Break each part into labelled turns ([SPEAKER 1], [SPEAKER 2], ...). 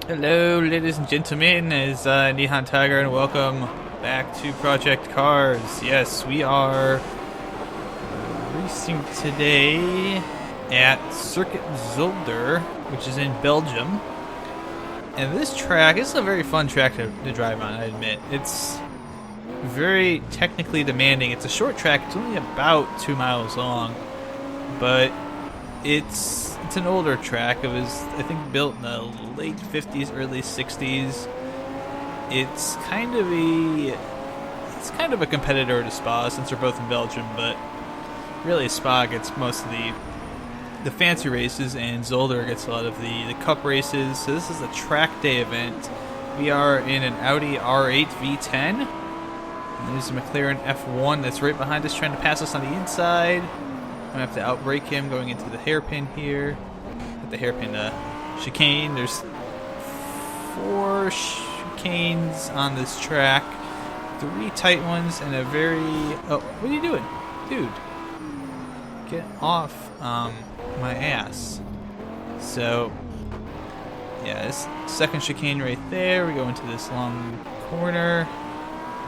[SPEAKER 1] Hello, ladies and gentlemen, it's NihonTiger, and welcome back to Project Cars. Yes, we are racing today at Circuit Zolder, which is in Belgium. And this track is a very fun track to drive on, I admit. It's very technically demanding. It's a short track, it's only about 2 miles long, but it's an older track. It was, I think, built in the late 50s, early 60s. It's kind of a competitor to Spa since they're both in Belgium, but really Spa gets most of the fancy races, and Zolder gets a lot of the cup races. So this is a track day event. We are in an Audi R8 V10. And there's a McLaren F1 that's right behind us, trying to pass us on the inside. I'm gonna have to outbrake him going into the hairpin here. At the hairpin chicane. There's 4 chicanes on this track. 3 tight ones and a very... Oh, what are you doing? Dude. Get off my ass. So, yeah, this second chicane right there. We go into this long corner.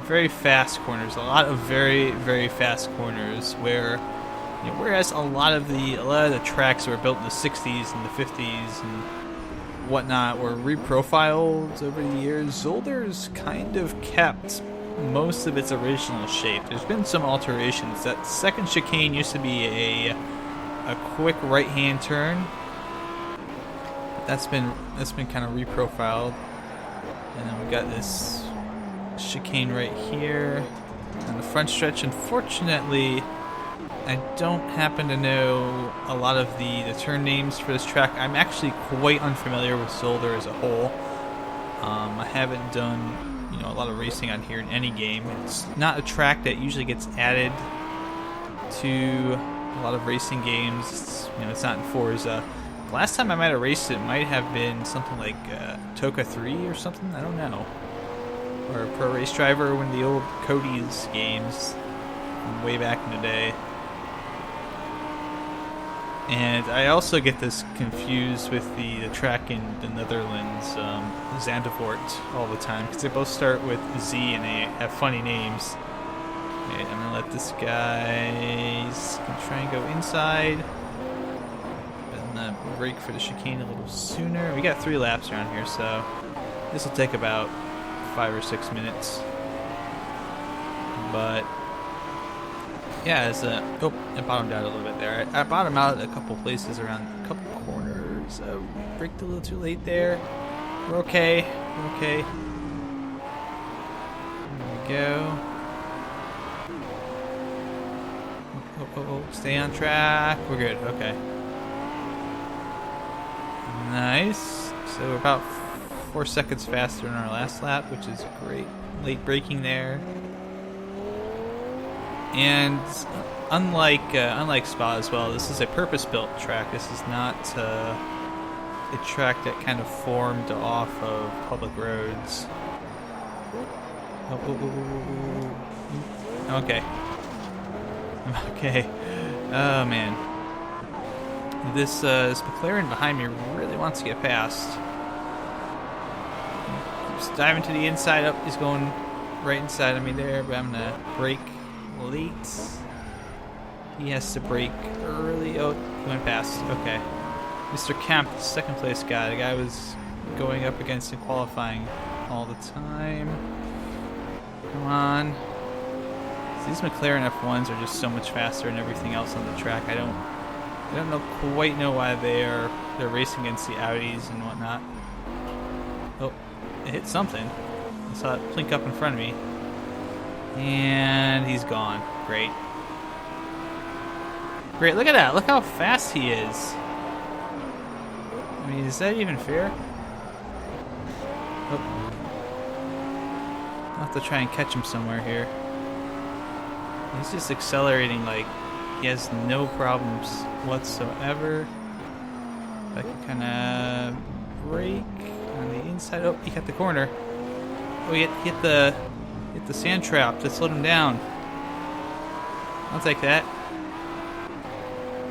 [SPEAKER 1] Very fast corners. A lot of very, very fast corners where... whereas a lot of the tracks were built in the 60s and the 50s and whatnot were reprofiled over the years, Zolder's kind of kept most of its original shape. There's been some alterations. That second chicane used to be a quick right-hand turn. That's been kind of reprofiled. And then we got this chicane right here on the front stretch. Unfortunately, I don't happen to know a lot of the turn names for this track. I'm actually quite unfamiliar with Zolder as a whole. I haven't done a lot of racing on here in any game. It's not a track that usually gets added to a lot of racing games. It's not in Forza. Last time I might have raced it might have been something like Toka 3 or something. I don't know. Or Pro Race Driver, one of the old Cody's games from way back in the day. And I also get this confused with the track in the Netherlands, Zandvoort, all the time, because they both start with Z and they have funny names. Okay, I'm gonna let this guy try and go inside. I'm gonna brake for the chicane a little sooner. We got 3 laps around here, so this will take about 5 or 6 minutes. But yeah, oh, I bottomed out a little bit there. I bottomed out a couple places around a couple corners. Braked a little too late there. We're okay. We're okay. There we go. Oh, stay on track. We're good. Okay. Nice. So we're about 4 seconds faster than our last lap, which is great. Late braking there. And unlike Spa as well, this is a purpose-built track. This is not a track that kind of formed off of public roads. Okay. Okay. Oh man. This McLaren behind me really wants to get past. Just diving to the inside. Up, he's going right inside of me there, but I'm gonna brake late. He has to brake early. Oh, he went past. Okay. Mr. Kemp, second place guy. The guy was going up against in qualifying all the time. Come on. So these McLaren F1s are just so much faster than everything else on the track. I don't quite know why they're racing against the Audis and whatnot. Oh, it hit something. I saw it blink up in front of me. And he's gone. Great. Great, look at that. Look how fast he is. I mean, is that even fair? Oh. I'll have to try and catch him somewhere here. He's just accelerating like he has no problems whatsoever. If I can kind of brake on the inside. Oh, he got the corner. Oh, he hit the sand trap that slowed him down. I'll take that.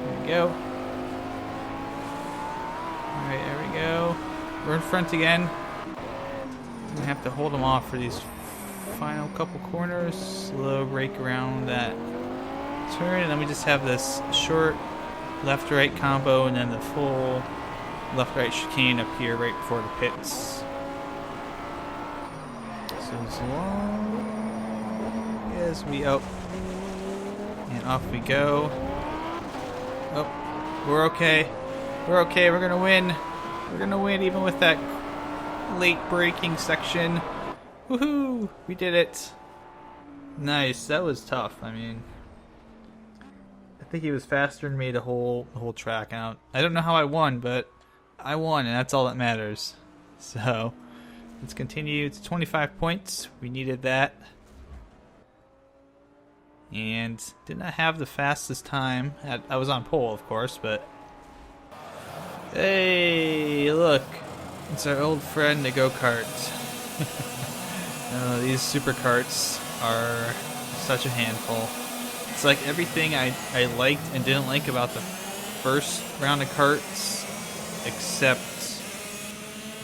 [SPEAKER 1] There we go. Alright, there we go. we're in front again. I'm gonna have to hold them off for these final couple corners. Slow brake around that turn, and then we just have this short left-right combo, and then the full left-right chicane up here right before the pits. So as long as we up and off we go. Oh, we're okay. We're okay. We're gonna win. We're gonna win even with that late braking section. Woohoo! We did it. Nice. That was tough. I mean, I think he was faster than me the whole track out. I don't know how I won, but I won, and that's all that matters. So let's continue. It's 25 points. We needed that. And did not have the fastest time. I was on pole, of course, but hey, look. It's our old friend, the go-kart. These Superkarts are such a handful. It's like everything I liked and didn't like about the first round of karts, except,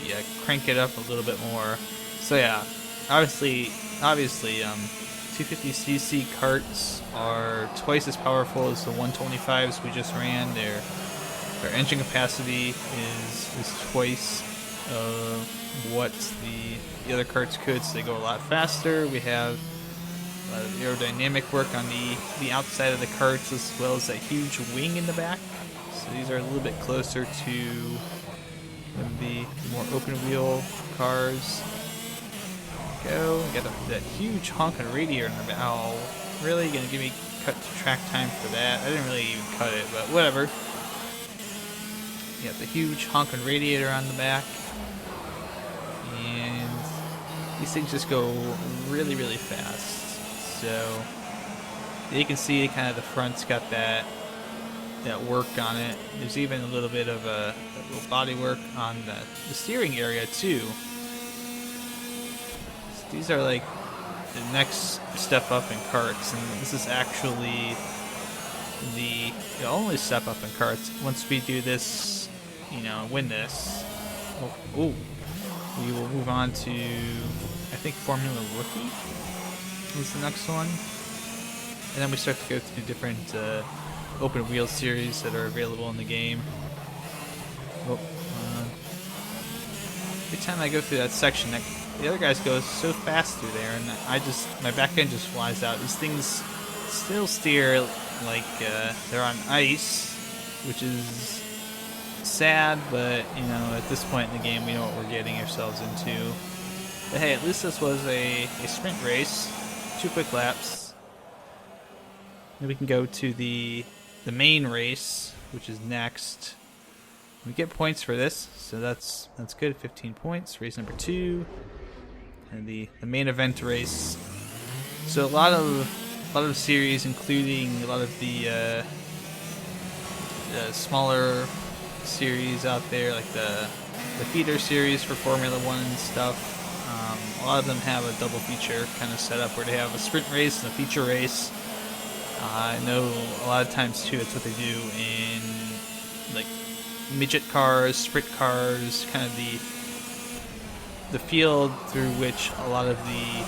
[SPEAKER 1] yeah, crank it up a little bit more. So yeah, obviously, 250cc karts are twice as powerful as the 125s we just ran. Their engine capacity is twice what the other karts could, so they go a lot faster. We have aerodynamic work on the outside of the karts, as well as that huge wing in the back. So these are a little bit closer to the more open wheel cars. Go. We got that huge honking radiator in the back. Oh, really? Gonna give me cut to track time for that? I didn't really even cut it, but whatever. You got the huge honking radiator on the back. And these things just go really, really fast. So you can see kind of the front's got that work on it. There's even a little bit of a little body work on the steering area too. So these are like the next step up in karts, and this is actually the only step up in karts. Once we do this, win this, we will move on to, I think, Formula Rookie is the next one. And then we start to go through different open wheel series that are available in the game. Every time I go through that section, the other guys go so fast through there, and my back end just flies out. These things still steer like they're on ice, which is sad, but at this point in the game we know what we're getting ourselves into. But hey, at least this was a sprint race, 2 quick laps. Then we can go to the main race, which is next. We get points for this, so that's good. 15 points. Race number 2, and the main event race. So a lot of series, including a lot of the smaller series out there, like the feeder series for Formula 1 and stuff. A lot of them have a double feature kind of setup where they have a sprint race and a feature race. I know a lot of times too that's what they do in like midget cars, sprint cars, kind of the field through which a lot of the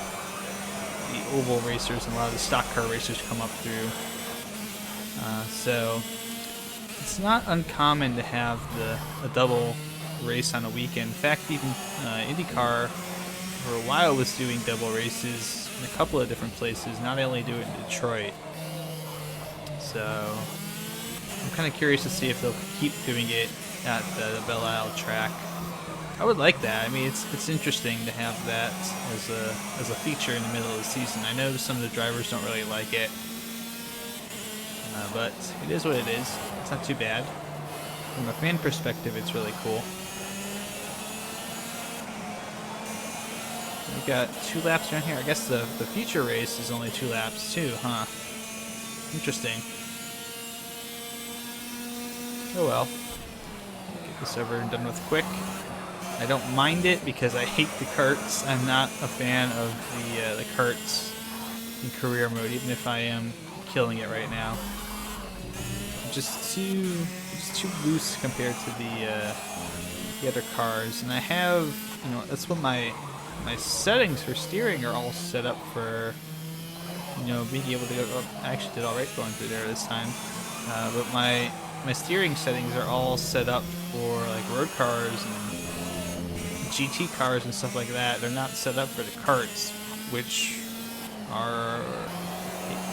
[SPEAKER 1] oval racers and a lot of the stock car racers come up through. So it's not uncommon to have a double race on a weekend. In fact, even IndyCar for a while was doing double races in a couple of different places, not only do it in Detroit. So I'm kind of curious to see if they'll keep doing it at the Belle Isle track. I would like that. I mean, it's interesting to have that as a feature in the middle of the season. I know some of the drivers don't really like it, but it is what it is. It's not too bad. From a fan perspective, it's really cool. We've got 2 laps around here. I guess the feature race is only 2 laps too, huh? Interesting. Oh well. Get this over and done with quick. I don't mind it because I hate the karts. I'm not a fan of the karts in career mode, even if I am killing it right now. Just too loose compared to the the other cars, and I have, you know, that's what my settings for steering are all set up for, you know, being able to go. Oh, I actually did all right going through there this time, but my steering settings are all set up for like road cars and GT cars and stuff like that. They're not set up for the karts, which are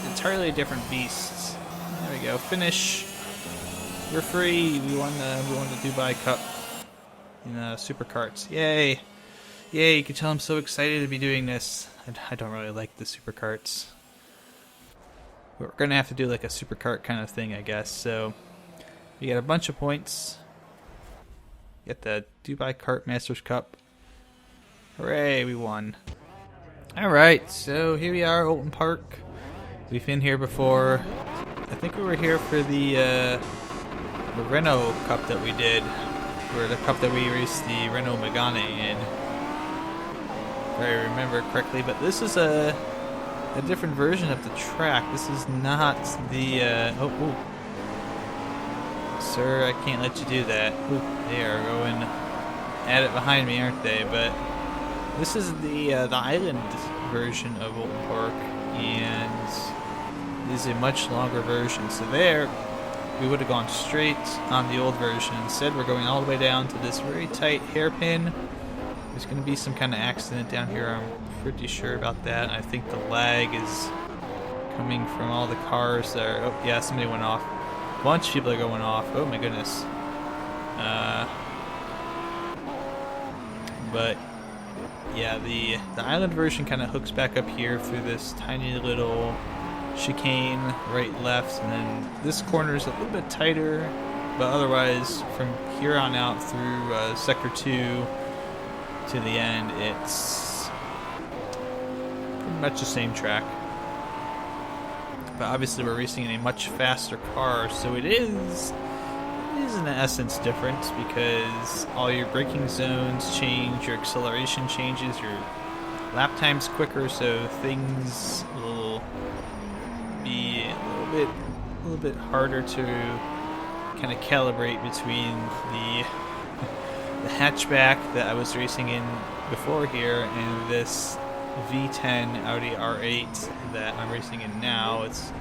[SPEAKER 1] entirely different beasts. There we go. Finish. We're free. We won the Dubai Cup in Superkarts. Yay! Yay! You can tell I'm so excited to be doing this. I don't really like the Superkarts. We're gonna have to do like a superkart kind of thing, I guess. So we got a bunch of points. Get the Dubai Kart Masters Cup. Hooray! We won. All right, so here we are, Oulton Park. We've been here before. I think we were here for the Renault Cup that we did, or the cup that we raced the Renault Megane in, if I remember correctly. But this is a different version of the track. This is not the oh, sir, I can't let you do that. Ooh, they are going at it behind me, aren't they? But this is the island version of Oulton Park, and it is a much longer version. So there, we would have gone straight on the old version. Instead, we're going all the way down to this very tight hairpin. There's going to be some kind of accident down here. I'm pretty sure about that. I think the lag is coming from all the cars that are... Oh, yeah, somebody went off. A bunch of people are going off. Oh, my goodness. But, yeah, the island version kind of hooks back up here through this tiny little chicane, right, left, and then this corner is a little bit tighter, but otherwise from here on out through sector 2 to the end, it's pretty much the same track. But obviously we're racing in a much faster car, so it is in essence different, because all your braking zones change, your acceleration changes, your lap time's quicker, so things will be a little bit harder to kind of calibrate between the hatchback that I was racing in before here and this V10 Audi R8 that I'm racing in now. It's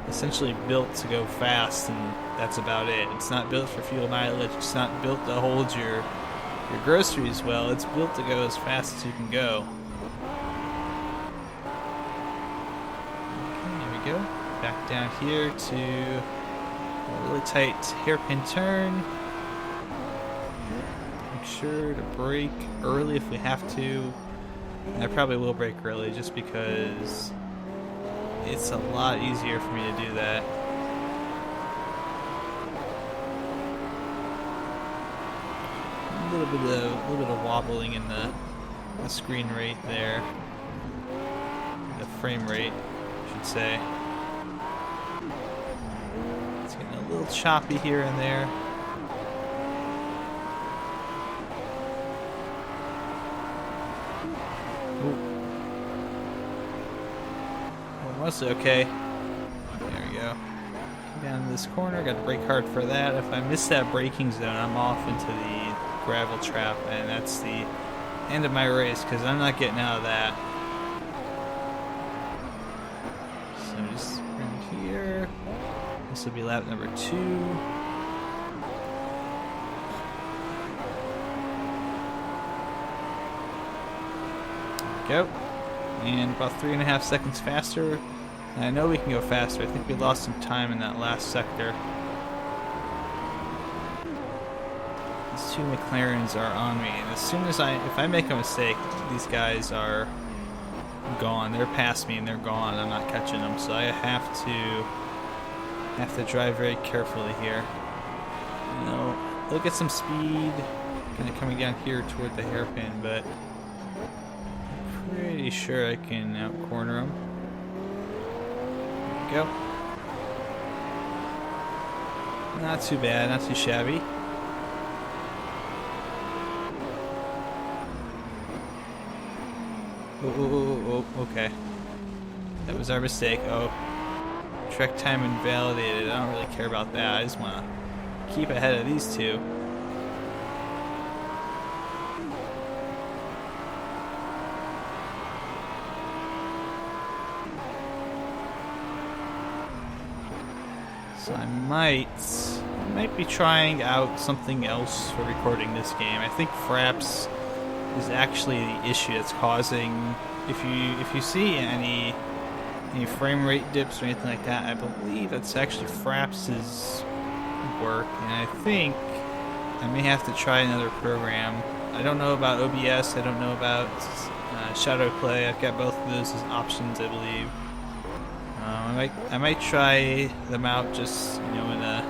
[SPEAKER 1] essentially built to go fast, and that's about it. It's not built for fuel mileage. It's not built to hold your groceries well. It's built to go as fast as you can go. Go back down here to a really tight hairpin turn. Make sure to brake early if we have to. And I probably will brake early just because it's a lot easier for me to do that. A little bit of wobbling in the screen rate there, the frame rate, I should say. It's getting a little choppy here and there. Ooh. Well, mostly okay. There we go. Down to this corner, got to brake hard for that. If I miss that braking zone, I'm off into the gravel trap, and that's the end of my race, because I'm not getting out of that. So just around here. This will be lap number 2. There we go. And about 3.5 seconds faster. And I know we can go faster. I think we lost some time in that last sector. These 2 McLarens are on me, and as soon as if I make a mistake, these guys are gone. They're past me and they're gone. I'm not catching them, so I have to drive very carefully here. You know, they'll get some speed kind of coming down here toward the hairpin, but I'm pretty sure I can out-corner them. There we go. Not too bad, not too shabby. Oh, okay. That was our mistake. Oh. Trek time invalidated. I don't really care about that. I just want to keep ahead of these 2. So I might be trying out something else for recording this game. I think Fraps is actually the issue that's causing. If you see any frame rate dips or anything like that, I believe that's actually Fraps's work, and I think I may have to try another program. I don't know about OBS. I don't know about Shadow Play. I've got both of those as options, I believe. I might try them out just in a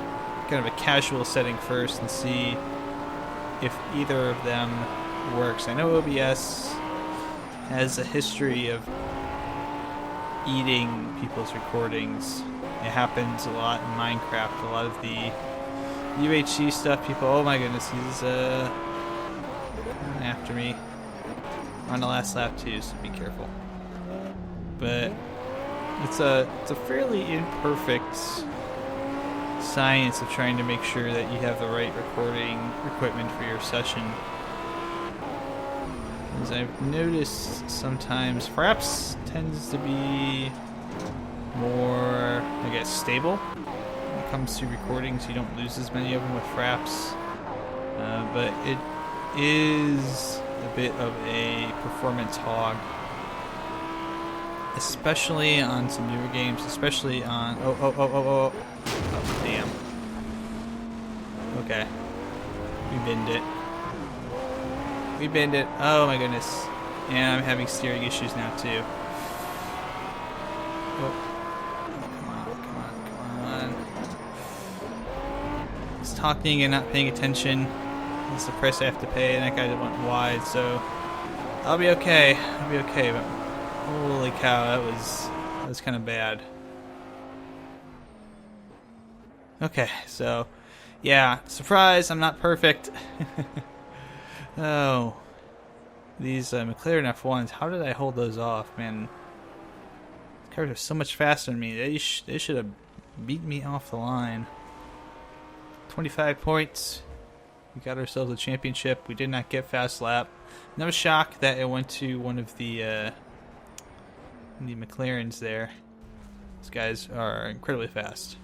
[SPEAKER 1] kind of a casual setting first and see if either of them works. I know OBS has a history of eating people's recordings. It happens a lot in Minecraft. A lot of the UHC stuff, people, oh my goodness, he's coming after me. On the last lap too, so be careful. But it's a fairly imperfect science of trying to make sure that you have the right recording equipment for your session. As I've noticed, sometimes Fraps tends to be more, I guess, stable when it comes to recordings. You don't lose as many of them with Fraps, but it is a bit of a performance hog, especially on some newer games, especially on oh damn. Okay, we binned it. Oh my goodness, and I'm having steering issues now too. Come on. He's talking and not paying attention. That's the price I have to pay, and that guy went wide, so I'll be okay. But holy cow, that was kind of bad. Okay, so yeah, surprise, I'm not perfect. Oh, these McLaren F1s, how did I hold those off, man? These cars are so much faster than me. They should have beat me off the line. 25 points. We got ourselves a championship. We did not get fast lap. No shock that it went to one of the McLarens there. These guys are incredibly fast.